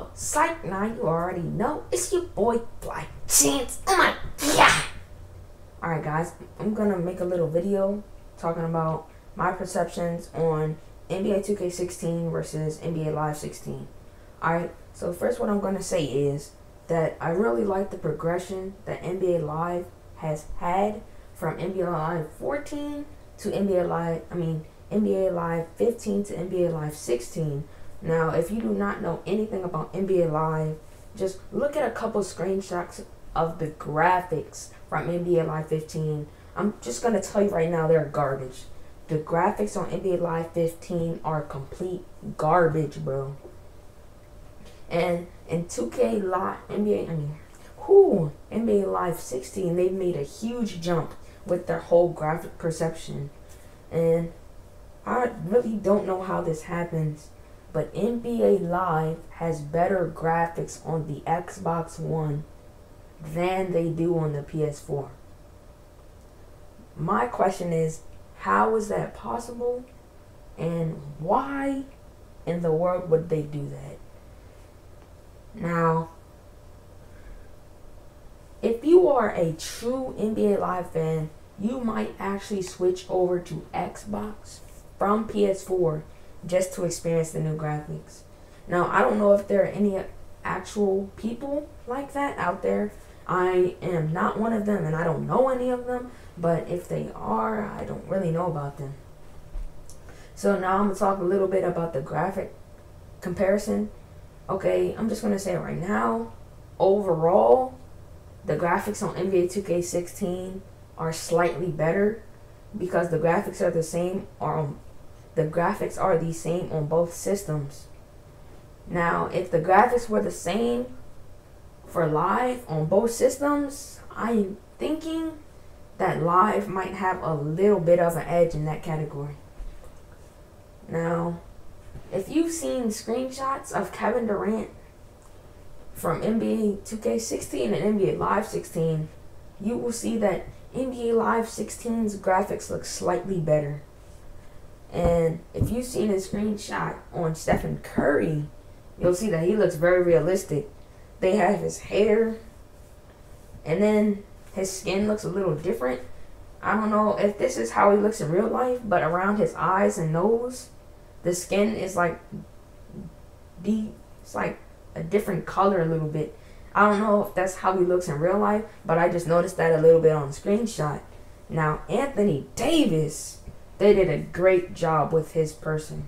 Well, psych, now you already know. It's your boy, Black Chance. Oh my god! Alright guys, I'm gonna make a little video talking about my perceptions on NBA 2K16 versus NBA Live 16. Alright, so first what I'm gonna say is that I really like the progression that NBA Live has had from NBA Live 14 to NBA Live 15 to NBA Live 16. Now, if you do not know anything about NBA Live, just look at a couple screenshots of the graphics from NBA Live 15. I'm just going to tell you right now, they're garbage. The graphics on NBA Live 15 are complete garbage, bro. And in 2K Live, NBA Live 16, they've made a huge jump with their whole graphic perception. And I really don't know how this happens, but NBA Live has better graphics on the Xbox One than they do on the PS4. My question is, how is that possible? And why in the world would they do that? Now, if you are a true NBA Live fan, you might actually switch over to Xbox from PS4 just to experience the new graphics. Now, I don't know if there are any actual people like that out there. I am not one of them, and I don't know any of them, but if they are, I don't really know about them. So now I'm going to talk a little bit about the graphic comparison. Okay, I'm just going to say it right now, overall, the graphics on NBA 2K16 are slightly better because the graphics are the same on both systems. Now, if the graphics were the same for Live on both systems, I'm thinking that Live might have a little bit of an edge in that category. Now, if you've seen screenshots of Kevin Durant from NBA 2K16 and NBA Live 16, you will see that NBA Live 16's graphics look slightly better. And if you've seen a screenshot on Stephen Curry, you'll see that he looks very realistic. They have his hair, and then his skin looks a little different. I don't know if this is how he looks in real life, but around his eyes and nose, the skin is like deep. It's like a different color a little bit. I don't know if that's how he looks in real life, but I just noticed that a little bit on the screenshot. Now, Anthony Davis, they did a great job with his person.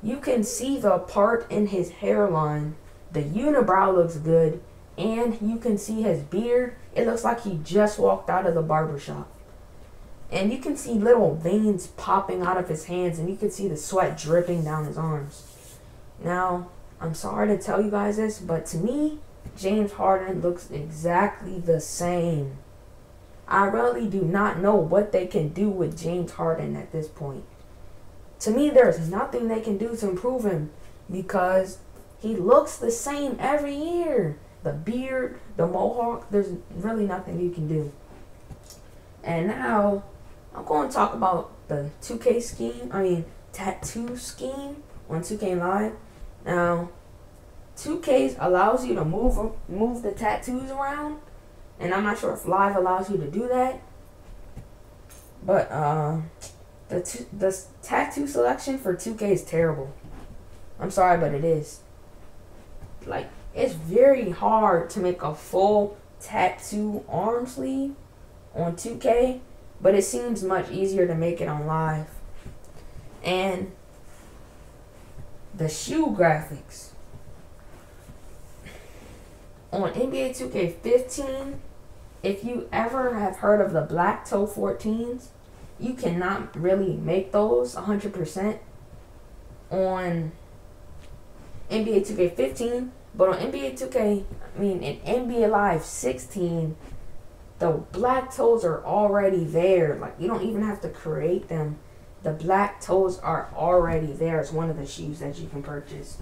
You can see the part in his hairline. The unibrow looks good, and you can see his beard. It looks like he just walked out of the barbershop. And you can see little veins popping out of his hands, and you can see the sweat dripping down his arms. Now, I'm sorry to tell you guys this, but to me, James Harden looks exactly the same. I really do not know what they can do with James Harden at this point. To me, there's nothing they can do to improve him because he looks the same every year. The beard, the mohawk, there's really nothing you can do. And now, I'm going to talk about the 2K scheme, tattoo scheme on 2K Live. Now, 2K allows you to move the tattoos around, and I'm not sure if Live allows you to do that. But the tattoo selection for 2K is terrible. I'm sorry, but it is. Like, it's very hard to make a full tattoo arm sleeve on 2K, but it seems much easier to make it on Live. And the shoe graphics on NBA 2K15, if you ever have heard of the black toe 14s, you cannot really make those 100% on NBA 2K15, but on in NBA Live 16, the black toes are already there. Like, you don't even have to create them. The black toes are already there as one of the shoes that you can purchase.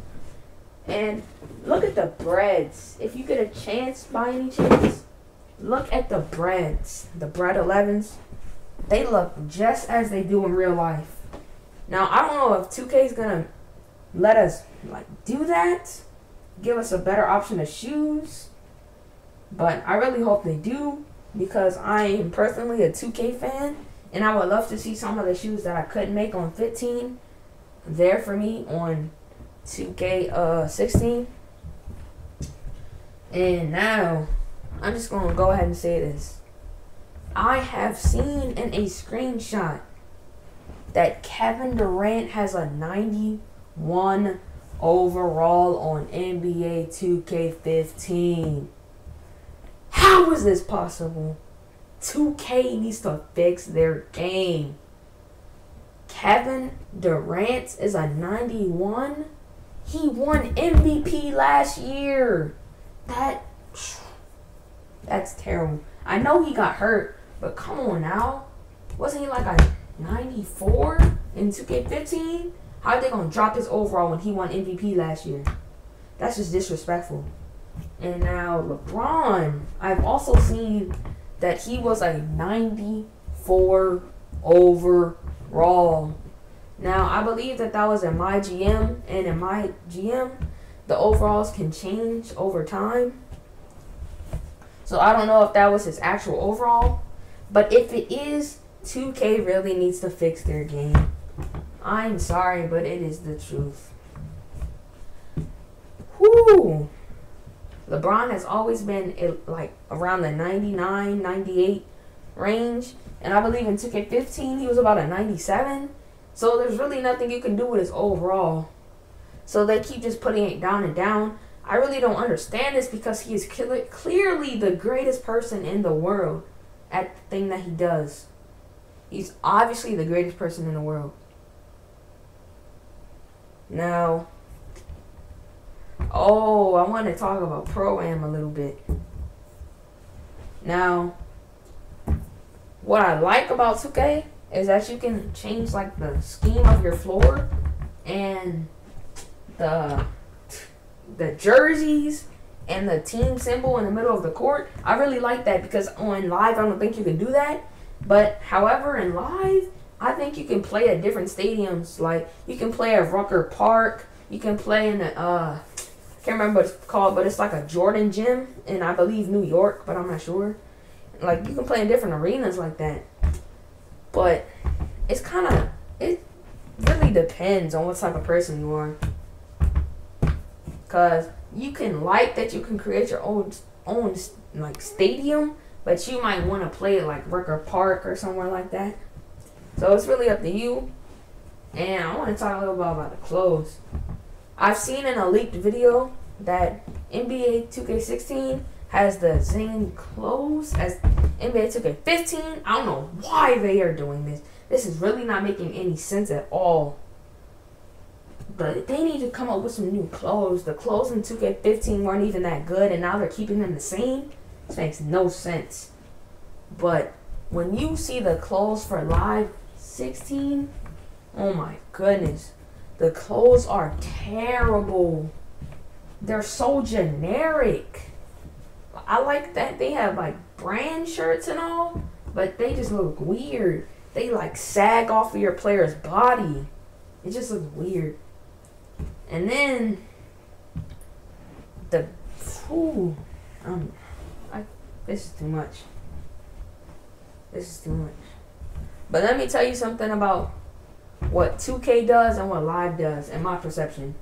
And look at the breads. If you get a chance, by any chance, look at the breads. The bread 11s. They look just as they do in real life. Now, I don't know if 2K is going to let us do that, give us a better option of shoes. But I really hope they do, because I am personally a 2K fan, and I would love to see some of the shoes that I couldn't make on 15 there for me on 2K16. And now, I'm just going to go ahead and say this. I have seen in a screenshot that Kevin Durant has a 91 overall on NBA 2K15. How is this possible? 2K needs to fix their game. Kevin Durant is a 91. He won MVP last year. That's terrible. I know he got hurt, but come on now. Wasn't he like a 94 in 2K15? How are they going to drop his overall when he won MVP last year? That's just disrespectful. And now LeBron, I've also seen that he was a 94 overall. Now, I believe that was in my GM, and in my GM, the overalls can change over time. So I don't know if that was his actual overall, but if it is, 2K really needs to fix their game. I'm sorry, but it is the truth. Whoo! LeBron has always been like around the 99, 98 range. And I believe in 2K15 he was about a 97. So there's really nothing you can do with his overall. So they keep just putting it down and down. I really don't understand this, because he is clearly the greatest person in the world at the thing that he does. He's obviously the greatest person in the world. Now, I want to talk about Pro-Am a little bit. Now, what I like about 2K is that you can change like the scheme of your floor and the jerseys and the team symbol in the middle of the court. I really like that, because on live I don't think you can do that. But however, in live, I think you can play at different stadiums. Like you can play at Rucker Park. You can play in the I can't remember what it's called, but it's like a Jordan gym in, I believe, New York, but I'm not sure. Like you can play in different arenas like that. But it really depends on what type of person you are. Cause you can like that you can create your own like stadium, but you might want to play it like Rucker Park or somewhere like that. So it's really up to you. And I want to talk a little bit about the clothes. I've seen in a leaked video that NBA 2K16 has the same clothes as NBA 2K15. I don't know why they are doing this. This is really not making any sense at all. But they need to come up with some new clothes. The clothes in 2K15 weren't even that good, and now they're keeping them the same. This makes no sense. But when you see the clothes for Live 16, oh my goodness. The clothes are terrible. They're so generic. I like that they have like brand shirts and all, but they just look weird. They like sag off of your player's body. It just looks weird. And then this is too much. This is too much. But let me tell you something about what 2K does and what Live does, in my perception.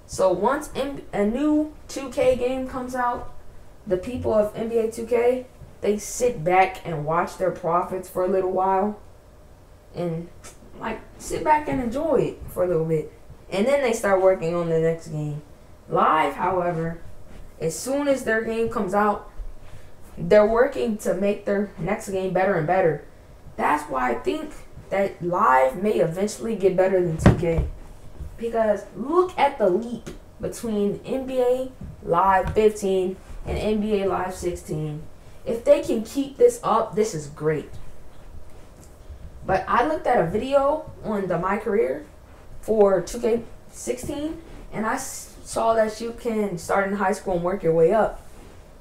So once a new 2K game comes out, the people of NBA 2K, they sit back and watch their profits for a little while. And like sit back and enjoy it for a little bit. And then they start working on the next game. Live, however, as soon as their game comes out, they're working to make their next game better and better. That's why I think that Live may eventually get better than 2K. Because look at the leap between NBA Live 15 and NBA Live 16. If they can keep this up, this is great. But I looked at a video on My Career for 2K16, and I saw that you can start in high school and work your way up.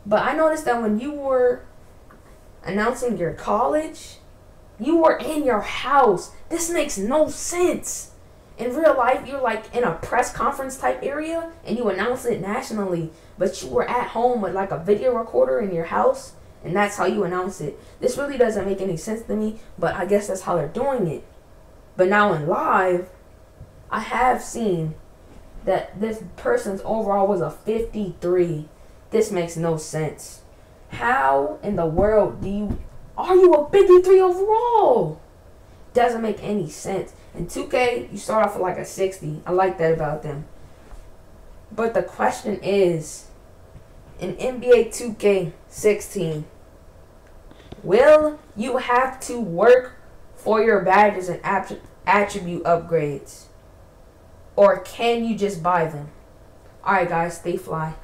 But I noticed that when you were announcing your college, you were in your house. This makes no sense. In real life, you're like in a press conference type area and you announce it nationally, but you were at home with like a video recorder in your house and that's how you announce it. This really doesn't make any sense to me, but I guess that's how they're doing it. But now in live, I have seen that this person's overall was a 53. This makes no sense. How in the world are you a 53 overall? Doesn't make any sense. In 2K, you start off with like a 60. I like that about them. But the question is, in NBA 2K16, will you have to work for your badges and attribute upgrades? Or can you just buy them? Alright guys, stay fly.